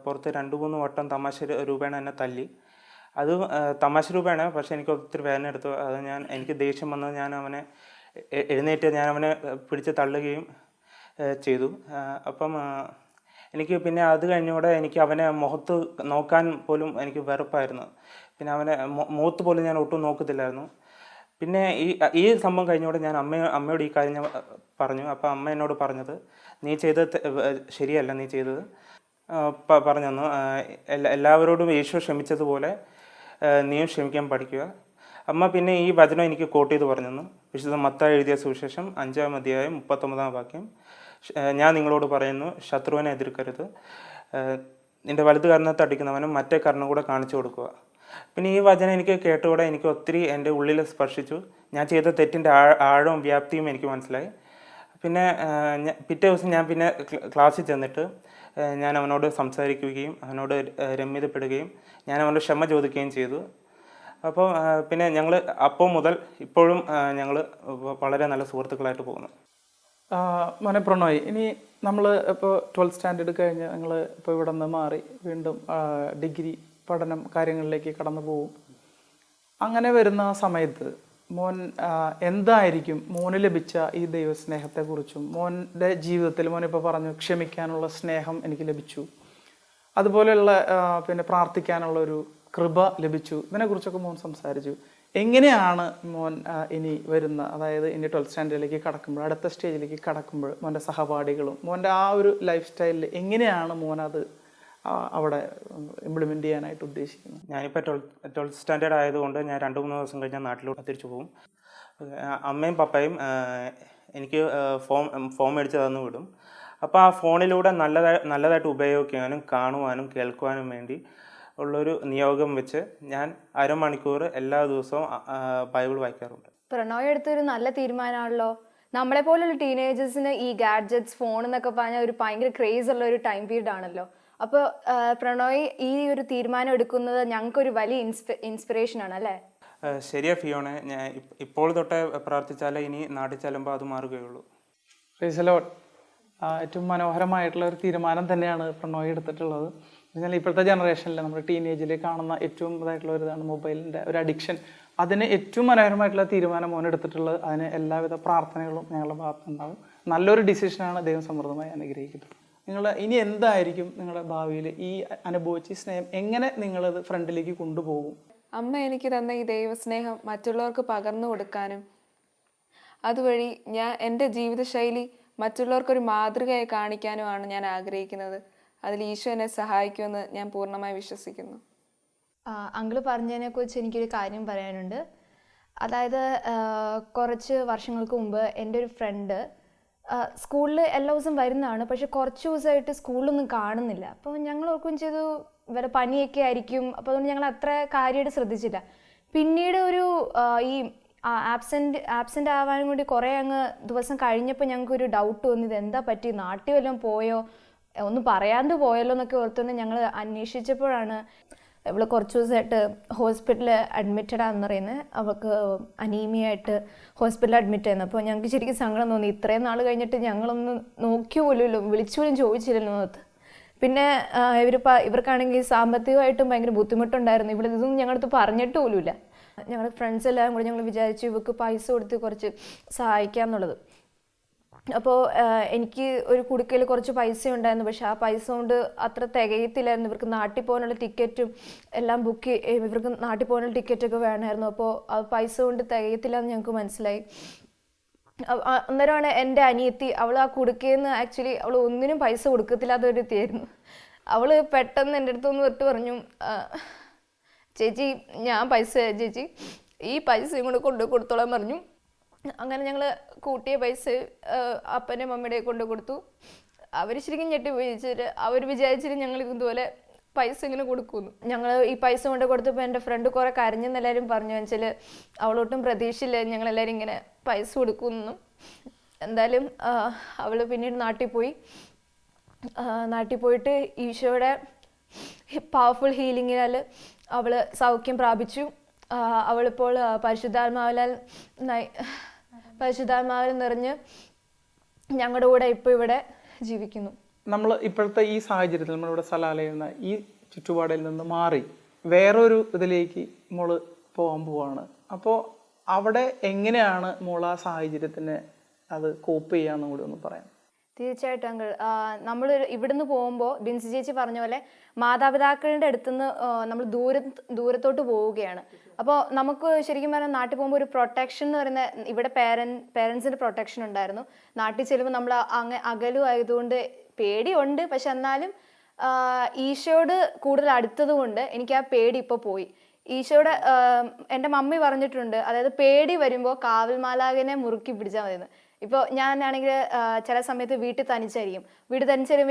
പുറത്ത് 2-3 വട്ടം തമാശ രൂപേണ എന്നെ തല്ലി. അത് തമാശ രൂപേണ, പക്ഷേ എനിക്ക് ഒത്തിരി വേദന എടുത്തു. അത് എനിക്ക് ദേഷ്യം വന്നത് ഞാൻ അവനെ പിടിച്ച് തള്ളുകയും ചെയ്തു. അപ്പം എനിക്ക് പിന്നെ അത് കഴിഞ്ഞൂടെ എനിക്ക് അവനെ മുഖത്ത് നോക്കാൻ പോലും എനിക്ക് വെറുപ്പായിരുന്നു. പിന്നെ അവനെ മുഖത്ത് പോലും ഞാൻ ഒട്ടും നോക്കത്തില്ലായിരുന്നു. പിന്നെ ഈ സംഭവം കഴിഞ്ഞൂടെ ഞാൻ അമ്മയോട് ഈ കാര്യം ഞാൻ പറഞ്ഞു. അപ്പോൾ അമ്മ എന്നോട് പറഞ്ഞത്, നീ ചെയ്തത് ശരിയല്ല, നീ ചെയ്തത് പറഞ്ഞു തന്നു. എല്ലാവരോടും യേശു ക്ഷമിച്ചതുപോലെ നീയും ക്ഷമിക്കാൻ പഠിക്കുക. അമ്മ പിന്നെ ഈ വചനം എനിക്ക് കോട്ട് ചെയ്ത് പറഞ്ഞു തന്നു. വിശുദ്ധ മത്തായി എഴുതിയ സുവിശേഷം 5-ാം അധ്യായം 39-ാം വാക്യം, ഞാൻ നിങ്ങളോട് പറയുന്നു, ശത്രുവിനെ എതിർക്കരുത്, നിന്റെ വലത് കർണത്തെ അടിക്കുന്നവനും മറ്റേ കർണം കൂടെ കാണിച്ചു കൊടുക്കുക. പിന്നെ ഈ വചനം എനിക്ക് കേട്ടുകൂടെ എനിക്ക് ഒത്തിരി എൻ്റെ ഉള്ളിൽ സ്പർശിച്ചു. ഞാൻ ചെയ്ത തെറ്റിൻ്റെ ആഴവും വ്യാപ്തിയും എനിക്ക് മനസ്സിലായി. പിന്നെ പിറ്റേ ദിവസം ഞാൻ പിന്നെ ക്ലാസ്സിൽ ചെന്നിട്ട് ഞാൻ അവനോട് സംസാരിക്കുകയും അവനോട് രമ്യതപ്പെടുകയും ഞാൻ അവനോട് ക്ഷമ ചോദിക്കുകയും ചെയ്തു. അപ്പോൾ പിന്നെ ഞങ്ങൾ അപ്പോൾ മുതൽ ഇപ്പോഴും ഞങ്ങൾ വളരെ നല്ല സുഹൃത്തുക്കളായിട്ട് പോകുന്നു. മോനെ പ്രണോയ്, ഇനി നമ്മൾ ഇപ്പോൾ 12th സ്റ്റാൻഡേർഡ് കഴിഞ്ഞ് നിങ്ങൾ ഇപ്പോൾ ഇവിടെ നിന്ന് മാറി വീണ്ടും ഡിഗ്രി പഠനം കാര്യങ്ങളിലേക്ക് കടന്നു പോകും. അങ്ങനെ വരുന്ന ആ സമയത്ത് മോൻ എന്തായിരിക്കും മോന് ലഭിച്ച ഈ ദൈവസ്നേഹത്തെക്കുറിച്ചും മോൻ്റെ ജീവിതത്തിൽ മോനിപ്പോൾ പറഞ്ഞു ക്ഷമിക്കാനുള്ള സ്നേഹം എനിക്ക് ലഭിച്ചു, അതുപോലെയുള്ള പിന്നെ പ്രാർത്ഥിക്കാനുള്ളൊരു കൃപ ലഭിച്ചു, ഇതിനെക്കുറിച്ചൊക്കെ മോൻ സംസാരിച്ചു. എങ്ങനെയാണ് മോൻ ഇനി വരുന്ന, അതായത് ഇനി 12th സ്റ്റാൻഡേർഡിലേക്ക് കടക്കുമ്പോൾ, അടുത്ത സ്റ്റേജിലേക്ക് കടക്കുമ്പോൾ മോൻ്റെ സഹപാഠികളും മോൻ്റെ ആ ഒരു ലൈഫ് സ്റ്റൈലിൽ എങ്ങനെയാണ് മോനത് അവിടെ ഇംപ്ലിമെൻ്റ് ചെയ്യാനായിട്ട് ഉദ്ദേശിക്കുന്നത്? ഞാനിപ്പോൾ 12th സ്റ്റാൻഡേർഡ് ആയതുകൊണ്ട് ഞാൻ 2-3 ദിവസം കഴിഞ്ഞാൽ നാട്ടിലോട്ട് തിരിച്ചു പോകും. അമ്മയും പപ്പയും എനിക്ക് ഫോം മേടിച്ച് തന്നു വിടും. അപ്പോൾ ആ ഫോണിലൂടെ നല്ലതായിട്ട് ഉപയോഗിക്കാനും കാണുവാനും കേൾക്കുവാനും വേണ്ടി ഉള്ളൊരു നിയോഗം വെച്ച് ഞാൻ അരമണിക്കൂർ എല്ലാ ദിവസവും ബൈബിൾ വായിക്കാറുണ്ട്. പ്രണോയ് എടുത്തൊരു നല്ല തീരുമാനമാണല്ലോ. നമ്മളെ പോലുള്ള ടീനേജേഴ്സിന് ഈ ഗാഡ്ജറ്റ്സ്, ഫോൺ എന്നൊക്കെ പറഞ്ഞാൽ ഒരു ഭയങ്കര ക്രേസ് ഉള്ള ഒരു ടൈം പീരീഡ് ആണല്ലോ. അപ്പോൾ പ്രണോയ് ഈ ഒരു തീരുമാനം എടുക്കുന്നത് ഞങ്ങൾക്കൊരു വലിയ ഇൻസ്പിറേഷൻ ആണ് അല്ലേ? ശരിയാ ഫിയോണെ, ഞാൻ ഇപ്പോൾ തൊട്ടേ പ്രാർത്ഥിച്ചാലേ ഇനി നാട്ടിൽ ചെല്ലുമ്പോൾ അത് മാറുകയുള്ളൂ. Price the Lord. ഏറ്റവും മനോഹരമായിട്ടുള്ള ഒരു തീരുമാനം തന്നെയാണ് പ്രണോയ് എടുത്തിട്ടുള്ളത്. എന്നാൽ ഇപ്പോഴത്തെ ജനറേഷനിൽ നമ്മുടെ ടീനേജിൽ കാണുന്ന ഏറ്റവും ഇതായിട്ടുള്ള ഒരു ഇതാണ് മൊബൈലിൻ്റെ ഒരു അഡിക്ഷൻ. അതിന് ഏറ്റവും മനോഹരമായിട്ടുള്ള തീരുമാനം മോൻ എടുത്തിട്ടുള്ളത്. അതിന് എല്ലാവിധ പ്രാർത്ഥനകളും ഞങ്ങളുടെ ഭാഗത്തുണ്ടാവും. നല്ലൊരു ഡിസിഷനാണ്. ദൈവം സമൃദ്ധമായി അനുഗ്രഹിക്കുന്നത്. ഇനി എന്തായിരിക്കും നിങ്ങളുടെ ഭാവിയിൽ ഈ അനുഭവിച്ച സ്നേഹം എങ്ങനെ നിങ്ങളത് ഫ്രണ്ടിലേക്ക് കൊണ്ടുപോകും? അമ്മ എനിക്ക് തന്ന ഈ ദൈവസ്നേഹം മറ്റുള്ളവർക്ക് പകർന്നു കൊടുക്കാനും അതുവഴി എൻ്റെ ജീവിതശൈലി മറ്റുള്ളവർക്കൊരു മാതൃകയായി കാണിക്കാനുമാണ് ഞാൻ ആഗ്രഹിക്കുന്നത്. അതിൽ ഈശോ എന്നെ സഹായിക്കുമെന്ന് ഞാൻ പൂർണ്ണമായി വിശ്വസിക്കുന്നു. അങ്കിള് പറഞ്ഞതിനെക്കുറിച്ച് എനിക്കൊരു കാര്യം പറയാനുണ്ട്. അതായത് കുറച്ച് വർഷങ്ങൾക്ക് മുമ്പ് എൻ്റെ ഒരു ഫ്രണ്ട് സ്കൂളിൽ എല്ലാ ദിവസവും വരുന്നതാണ്, പക്ഷെ കുറച്ച് ദിവസമായിട്ട് സ്കൂളിലൊന്നും കാണുന്നില്ല. അപ്പോൾ ഞങ്ങൾ ഓർക്കുകയും ചെയ്തു വല്ല പനിയൊക്കെ ആയിരിക്കും. അപ്പോൾ അതുകൊണ്ട് ഞങ്ങൾ അത്ര കാര്യമായിട്ട് ശ്രദ്ധിച്ചില്ല. പിന്നീട് ഒരു ഈ ആബ്സെൻ്റ് ആവാനും കൂടി കുറേ അങ്ങ് ദിവസം കഴിഞ്ഞപ്പോൾ ഞങ്ങൾക്കൊരു ഡൗട്ട് വന്നു, ഇത് എന്താ പറ്റി, നാട്ടിൽ വല്ലതും പോയോ, ഒന്നും പറയാണ്ട് പോയല്ലോ എന്നൊക്കെ ഓർത്തുകൊണ്ട് ഞങ്ങൾ അന്വേഷിച്ചപ്പോഴാണ് ഇവൾ കുറച്ച് ദിവസമായിട്ട് ഹോസ്പിറ്റലിൽ അഡ്മിറ്റഡ് ആണെന്ന് പറയുന്നത്. അവൾക്ക് അനീമിയായിട്ട് ഹോസ്പിറ്റലിൽ അഡ്മിറ്റ് ആയിരുന്നു. അപ്പോൾ ഞങ്ങൾക്ക് ശരിക്കും സങ്കടം തോന്നി. ഇത്രയും നാൾ കഴിഞ്ഞിട്ട് ഞങ്ങളൊന്നും നോക്കിയ പോലുമില്ലോ, വിളിച്ചു പോലും ചോദിച്ചില്ലല്ലോ എന്നോർത്ത്. പിന്നെ ഇവർക്കാണെങ്കിൽ സാമ്പത്തികമായിട്ടും ഭയങ്കര ബുദ്ധിമുട്ടുണ്ടായിരുന്നു. ഇതൊന്നും ഞങ്ങളടുത്ത് പറഞ്ഞിട്ട് പോലുമില്ല. ഞങ്ങളുടെ ഫ്രണ്ട്സ് എല്ലാം കൂടി ഞങ്ങൾ വിചാരിച്ചു ഇവർക്ക് പൈസ കൊടുത്ത് കുറച്ച് സഹായിക്കാം എന്നുള്ളത്. അപ്പോൾ എനിക്ക് ഒരു കുടുക്കയിൽ കുറച്ച് പൈസ ഉണ്ടായിരുന്നു, പക്ഷെ ആ പൈസ കൊണ്ട് അത്ര തികയത്തില്ലായിരുന്നു. ഇവർക്ക് നാട്ടിൽ പോകാനുള്ള ടിക്കറ്റും എല്ലാം ഇവർക്ക് നാട്ടിൽ പോകാനുള്ള ടിക്കറ്റൊക്കെ വേണമായിരുന്നു. അപ്പോൾ ആ പൈസ കൊണ്ട് തികയത്തില്ല എന്ന് ഞങ്ങൾക്ക് മനസ്സിലായി. അന്നേരമാണ് എൻ്റെ അനിയത്തി, അവൾ ആ കുടുക്കയെന്ന് ആക്ച്വലി അവൾ ഒന്നിനും പൈസ കൊടുക്കത്തില്ലാത്തൊരു എത്തിയായിരുന്നു. അവൾ പെട്ടെന്ന് എൻ്റെ അടുത്തൊന്ന് തൊട്ട് പറഞ്ഞു, ചേച്ചി ഞാൻ പൈസ ചേച്ചി ഈ പൈസയും കൂടെ കൊണ്ട് കൊടുത്തോളാൻ പറഞ്ഞു. അങ്ങനെ ഞങ്ങൾ കൂട്ടിയ പൈസ അപ്പൻ്റെ മമ്മിയുടെ കൊണ്ട് കൊടുത്തു. അവർ ശരിക്കും ഞെട്ടിപ്പോയിച്ചിട്ട് അവർ വിചാരിച്ചിട്ട് ഞങ്ങൾ ഇതുപോലെ പൈസ ഇങ്ങനെ കൊടുക്കുന്നു. ഞങ്ങൾ ഈ പൈസ കൊണ്ട് കൊടുത്തപ്പോൾ എൻ്റെ ഫ്രണ്ട് കുറേ കരഞ്ഞെന്ന് എല്ലാവരും പറഞ്ഞു. വെച്ചാൽ അവളൊട്ടും പ്രതീക്ഷയില്ല ഞങ്ങളെല്ലാവരും ഇങ്ങനെ പൈസ കൊടുക്കുന്നു. എന്തായാലും അവൾ പിന്നീട് നാട്ടിൽ പോയിട്ട് ഈശോയുടെ പവർഫുൾ ഹീലിങ്ങിനാൽ അവൾ സൗഖ്യം പ്രാപിച്ചു. അവളിപ്പോൾ പരിശുദ്ധാത്മാവിൽ നിറഞ്ഞ് ഞങ്ങളുടെ കൂടെ ഇപ്പോൾ ഇവിടെ ജീവിക്കുന്നു. നമ്മൾ ഇപ്പോഴത്തെ ഈ സാഹചര്യത്തിൽ നമ്മളിവിടെ സലാലയിൽ നിന്ന് ഈ ചുറ്റുപാടിൽ നിന്ന് മാറി വേറൊരു ഇതിലേക്ക് മോള് പോകാൻ പോവാണ്. അപ്പോൾ അവിടെ എങ്ങനെയാണ് മോൾ ആ സാഹചര്യത്തിന് അത് കോപ്പ് ചെയ്യാന്ന് കൂടി ഒന്ന് പറയാം. തീർച്ചയായിട്ടും അങ്കിൾ, നമ്മൾ ഇവിടുന്ന് പോകുമ്പോൾ ബിൻസി ചേച്ചി പറഞ്ഞ പോലെ മാതാപിതാക്കളുടെ അടുത്തുനിന്ന് നമ്മൾ ദൂരത്തോട്ട് പോവുകയാണ്. അപ്പോൾ നമുക്ക് ശരിക്കും പറഞ്ഞാൽ നാട്ടിൽ പോകുമ്പോൾ ഒരു പ്രൊട്ടക്ഷൻ എന്ന് പറയുന്ന ഇവിടെ പേരൻസിൻ്റെ പ്രൊട്ടക്ഷൻ ഉണ്ടായിരുന്നു. നാട്ടിൽ ചെല്ലുമ്പോൾ നമ്മൾ അകലും ആയതുകൊണ്ട് പേടിയുണ്ട്. പക്ഷെ എന്നാലും ഈശോയോട് കൂടുതൽ അടുത്തത് കൊണ്ട് എനിക്ക് ആ പേടി ഇപ്പോൾ പോയി. ഈശോയുടെ എൻ്റെ മമ്മി പറഞ്ഞിട്ടുണ്ട്, അതായത് പേടി വരുമ്പോൾ കാവൽ മാലാഖനെ മുറുക്കി പിടിച്ചാൽ മതിയെന്ന്. ഇപ്പോൾ ഞാനാണെങ്കിൽ ചില സമയത്ത് വീട്ടിൽ തനിച്ചായിരിക്കും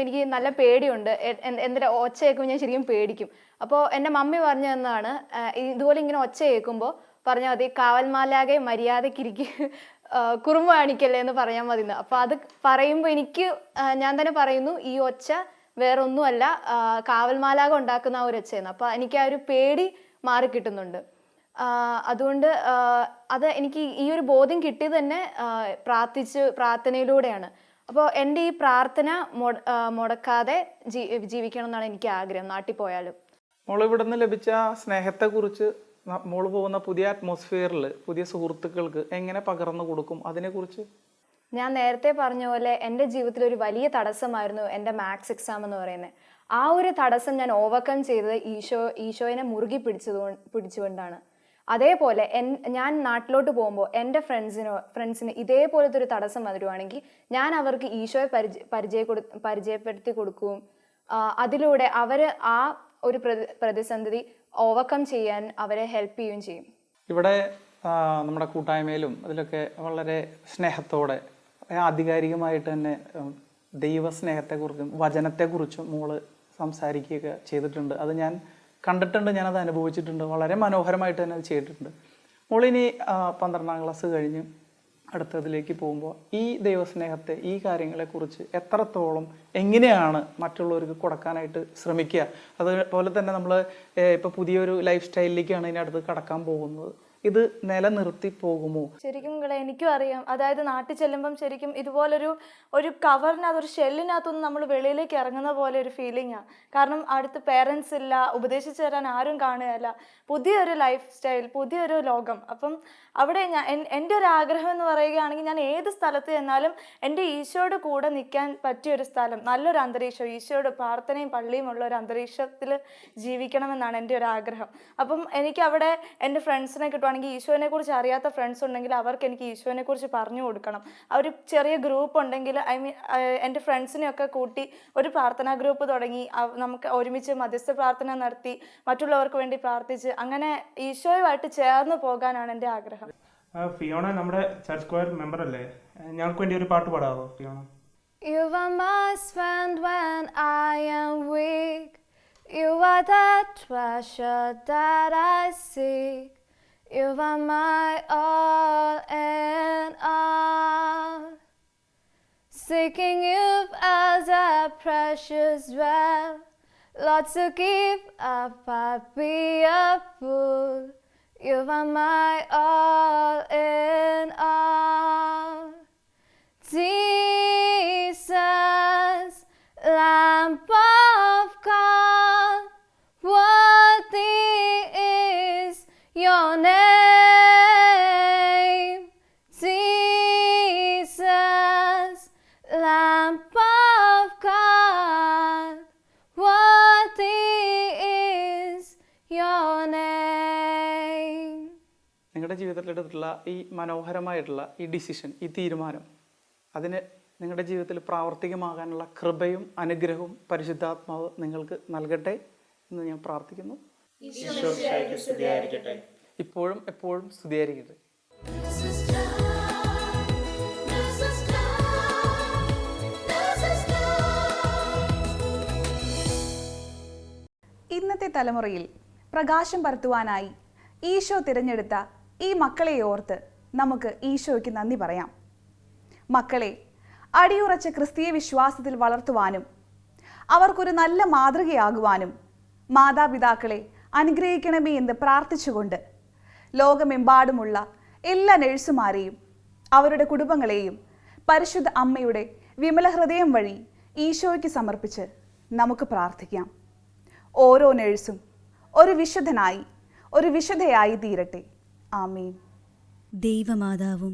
എനിക്ക് നല്ല പേടിയുണ്ട്. എന്തെങ്കിലും ഒച്ച കേൾക്കുമ്പോൾ ഞാൻ ശരിക്കും പേടിക്കും. അപ്പോൾ എൻ്റെ മമ്മി പറഞ്ഞു തന്നതാണ്, ഇതുപോലെ ഇങ്ങനെ ഒച്ച കേൾക്കുമ്പോൾ പറഞ്ഞാൽ മതി കാവൽ മാലാഖയെ മര്യാദയ്ക്കിരിക്കും, കുറുമ്പ് കാണിക്കല്ലേ എന്ന് പറയാൻ മതി. അപ്പോൾ അത് പറയുമ്പോൾ എനിക്ക് ഞാൻ തന്നെ പറയുന്നു, ഈ ഒച്ച വേറൊന്നുമല്ല കാവൽ മാലാഖ ഉണ്ടാക്കുന്ന ആ ഒരു ഒച്ചയെന്ന്. അപ്പോൾ എനിക്ക് ആ ഒരു പേടി മാറിക്കിട്ടുന്നുണ്ട്. അതുകൊണ്ട് അത് എനിക്ക് ഈ ഒരു ബോധ്യം കിട്ടിയത് തന്നെ പ്രാർത്ഥനയിലൂടെയാണ്. അപ്പോൾ എൻ്റെ ഈ പ്രാർത്ഥന മുടക്കാതെ ജീവിക്കണം എന്നാണ് എനിക്ക് ആഗ്രഹം നാട്ടിൽ പോയാലും. മോൾ ഇവിടെ നിന്ന് ലഭിച്ച സ്നേഹത്തെക്കുറിച്ച് മോള് പോകുന്ന പുതിയ അറ്റ്മോസ്ഫിയറിൽ പുതിയ സുഹൃത്തുക്കൾക്ക് എങ്ങനെ പകർന്നു കൊടുക്കും, അതിനെക്കുറിച്ച്? ഞാൻ നേരത്തെ പറഞ്ഞ പോലെ എൻ്റെ ജീവിതത്തിൽ ഒരു വലിയ തടസ്സമായിരുന്നു എൻ്റെ മാത്സ് എക്സാം എന്ന് പറയുന്നത്. ആ ഒരു തടസ്സം ഞാൻ ഓവർകം ചെയ്തത് ഈശോയെ മുറുകി പിടിച്ചുകൊണ്ടാണ്. അതേപോലെ ഞാൻ നാട്ടിലോട്ട് പോകുമ്പോൾ എൻ്റെ ഫ്രണ്ട്സിന് ഇതേപോലത്തെ ഒരു തടസ്സം വരുവാണെങ്കിൽ ഞാൻ അവർക്ക് ഈശോയെ പരിചയപ്പെടുത്തി കൊടുക്കുകയും അതിലൂടെ അവർ ആ ഒരു പ്രതിസന്ധി ഓവർകം ചെയ്യാൻ അവരെ ഹെൽപ്പ് ചെയ്യുകയും ചെയ്യും. ഇവിടെ നമ്മുടെ കൂട്ടായ്മയിലും അതിലൊക്കെ വളരെ സ്നേഹത്തോടെ ആധികാരികമായിട്ട് തന്നെ ദൈവസ്നേഹത്തെക്കുറിച്ചും വചനത്തെക്കുറിച്ചും മോള് സംസാരിക്കുകയൊക്കെ ചെയ്തിട്ടുണ്ട്. അത് ഞാൻ കണ്ടിട്ടുണ്ട്, ഞാനത് അനുഭവിച്ചിട്ടുണ്ട്. വളരെ മനോഹരമായിട്ട് തന്നെ അത് ചെയ്തിട്ടുണ്ട്. മോളിനി 12ാം ക്ലാസ് കഴിഞ്ഞ് അടുത്തതിലേക്ക് പോകുമ്പോൾ ഈ ദൈവസ്നേഹത്തെ, ഈ കാര്യങ്ങളെക്കുറിച്ച് എത്രത്തോളം എങ്ങനെയാണ് മറ്റുള്ളവർക്ക് കൊടുക്കാനായിട്ട് ശ്രമിക്കുക? അതുപോലെ തന്നെ നമ്മൾ ഇപ്പോൾ പുതിയൊരു ലൈഫ് സ്റ്റൈലിലേക്കാണ് ഇതിനടുത്ത് കടക്കാൻ പോകുന്നത്. ഇത് നിലനിർത്തി പോകുമോ? ശരിക്കും എനിക്കും അറിയാം. അതായത് നാട്ടിൽ ചെല്ലുമ്പം ശരിക്കും ഇതുപോലൊരു കവറിനകത്ത്, ഒരു ഷെല്ലിനകത്തൊന്നും നമ്മൾ വെളിയിലേക്ക് ഇറങ്ങുന്ന പോലെ ഒരു ഫീലിംഗാണ്. കാരണം അടുത്ത് പേരൻസ് ഇല്ല, ഉപദേശിച്ചു തരാൻ ആരും കാണുകയല്ല, പുതിയൊരു ലൈഫ് സ്റ്റൈൽ, പുതിയൊരു ലോകം. അപ്പം അവിടെ എൻ്റെ ഒരു ആഗ്രഹം എന്ന് പറയുകയാണെങ്കിൽ ഞാൻ ഏത് സ്ഥലത്ത് ചെന്നാലും എൻ്റെ ഈശോയുടെ കൂടെ നിൽക്കാൻ പറ്റിയൊരു സ്ഥലം, നല്ലൊരു അന്തരീക്ഷം, ഈശോയുടെ പ്രാർത്ഥനയും പള്ളിയും ഉള്ള ഒരു അന്തരീക്ഷത്തിൽ ജീവിക്കണമെന്നാണ് എൻ്റെ ഒരു ആഗ്രഹം. അപ്പം എനിക്ക് അവിടെ എൻ്റെ ഫ്രണ്ട്സിനെ കിട്ടുവാണെങ്കിൽ, ഈശോനെ കുറിച്ച് അറിയാത്ത ഫ്രണ്ട്സ് ഉണ്ടെങ്കിൽ അവർക്ക് എനിക്ക് ഈശോനെ കുറിച്ച് പറഞ്ഞു കൊടുക്കണം. ഒരു ചെറിയ ഗ്രൂപ്പ് ഉണ്ടെങ്കിൽ എൻ്റെ ഫ്രണ്ട്സിനെയൊക്കെ കൂട്ടി ഒരു പ്രാർത്ഥനാ ഗ്രൂപ്പ് തുടങ്ങി നമുക്ക് ഒരുമിച്ച് മധ്യസ്ഥ പ്രാർത്ഥന നടത്തി മറ്റുള്ളവർക്ക് വേണ്ടി പ്രാർത്ഥിച്ച് അങ്ങനെ ഈശോയുമായിട്ട് ചേർന്ന് പോകാനാണ് എൻ്റെ ആഗ്രഹം. ഫിയോണ നമ്മുടെ ചർച്ച് സ്ക്വയർ മെമ്പർ അല്ലേ? ഞങ്ങൾക്ക് വേണ്ടി ഒരു പാട്ട് പാടാവോ Fiona? You are my strength when I am weak. You are the treasure that I seek. You are my all and all. Seeking you as a precious well. Lord, to give up, I'd be a fool. You are my all in all. Jesus, Lamb of God, worthy is your name. Jesus, Lamb of God, worthy is your name. നിങ്ങളുടെ ജീവിതത്തിലെടുത്തിട്ടുള്ള ഈ മനോഹരമായിട്ടുള്ള ഈ decision, ഈ തീരുമാനം, അതിന് നിങ്ങളുടെ ജീവിതത്തിൽ പ്രാവർത്തികമാകാനുള്ള കൃപയും അനുഗ്രഹവും പരിശുദ്ധാത്മാവ് നിങ്ങൾക്ക് നൽകട്ടെ എന്ന് ഞാൻ പ്രാർത്ഥിക്കുന്നു. ഇപ്പോഴും എപ്പോഴും സ്തുതിയായിരിക്കട്ടെ. ഇന്നത്തെ തലമുറയിൽ പ്രകാശം പരത്തുവാനായി ഈശോ തിരഞ്ഞെടുത്ത ഈ മക്കളെ ഓർത്ത് നമുക്ക് ഈശോയ്ക്ക് നന്ദി പറയാം. മക്കളെ അടിയുറച്ച ക്രിസ്തീയ വിശ്വാസത്തിൽ വളർത്തുവാനും അവർക്കൊരു നല്ല മാതൃകയാകുവാനും മാതാപിതാക്കളെ അനുഗ്രഹിക്കണമേ എന്ന് പ്രാർത്ഥിച്ചുകൊണ്ട് ലോകമെമ്പാടുമുള്ള എല്ലാ നഴ്സുമാരെയും അവരുടെ കുടുംബങ്ങളെയും പരിശുദ്ധ അമ്മയുടെ വിമല ഹൃദയം വഴി ഈശോയ്ക്ക് സമർപ്പിച്ച് നമുക്ക് പ്രാർത്ഥിക്കാം. ഓരോ നഴ്സും ഒരു വിശുദ്ധനായി ഒരു വിശുദ്ധയായി തീരട്ടെ. ആമേൻ. ദൈവമാതാവും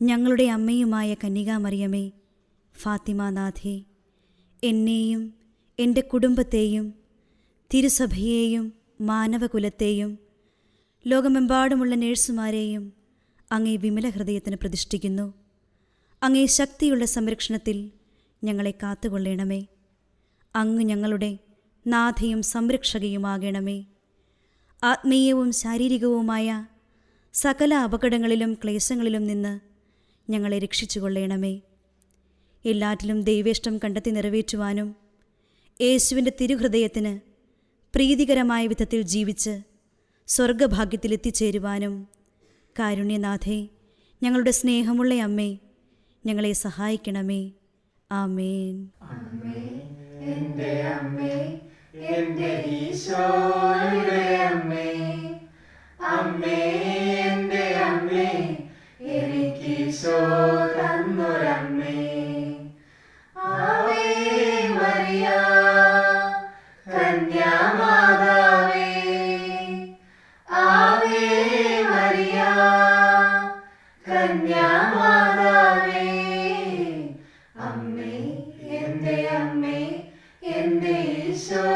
ഞങ്ങളുടെ അമ്മയുമായ കന്യകാമറിയമേ, ഫാത്തിമാനാഥേ, എന്നെയും എൻ്റെ കുടുംബത്തെയും തിരുസഭയെയും മാനവകുലത്തെയും ലോകമെമ്പാടുമുള്ള നേഴ്സുമാരെയും അങ്ങേ വിമല ഹൃദയത്തിന് പ്രതിഷ്ഠിക്കുന്നു. അങ്ങേ ശക്തിയുള്ള സംരക്ഷണത്തിൽ ഞങ്ങളെ കാത്തുകൊള്ളണമേ. അങ്ങ് ഞങ്ങളുടെ നാഥയും സംരക്ഷകയുമാകണമേ. ആത്മീയവും ശാരീരികവുമായ സകല അപകടങ്ങളിലും ക്ലേശങ്ങളിലും നിന്ന് ഞങ്ങളെ രക്ഷിച്ചുകൊള്ളണമേ. എല്ലാറ്റിലും ദൈവേഷ്ടം കണ്ടെത്തി നിറവേറ്റുവാനും യേശുവിൻ്റെ തിരുഹൃദയത്തിന് പ്രീതികരമായ വിധത്തിൽ ജീവിച്ച് സ്വർഗഭാഗ്യത്തിലെത്തിച്ചേരുവാനും കാരുണ്യനാഥേ, ഞങ്ങളുടെ സ്നേഹമുള്ള അമ്മേ, ഞങ്ങളെ സഹായിക്കണമേ. ആമേൻ. എൻ്റെ അമ്മേ, എൻ്റെ ഈശോയുടെ അമ്മേ, അമ്മേ എൻ്റെ അമ്മേ, എനിക്കീശോ തന്നൊരമ്മേ. ആവേ മരിയ കന്യാമാതാവേ, ആവേ മരിയ കന്യാമാതാവേ, അമ്മേ എൻ്റെ അമ്മേ, എൻ്റെ ഈശോ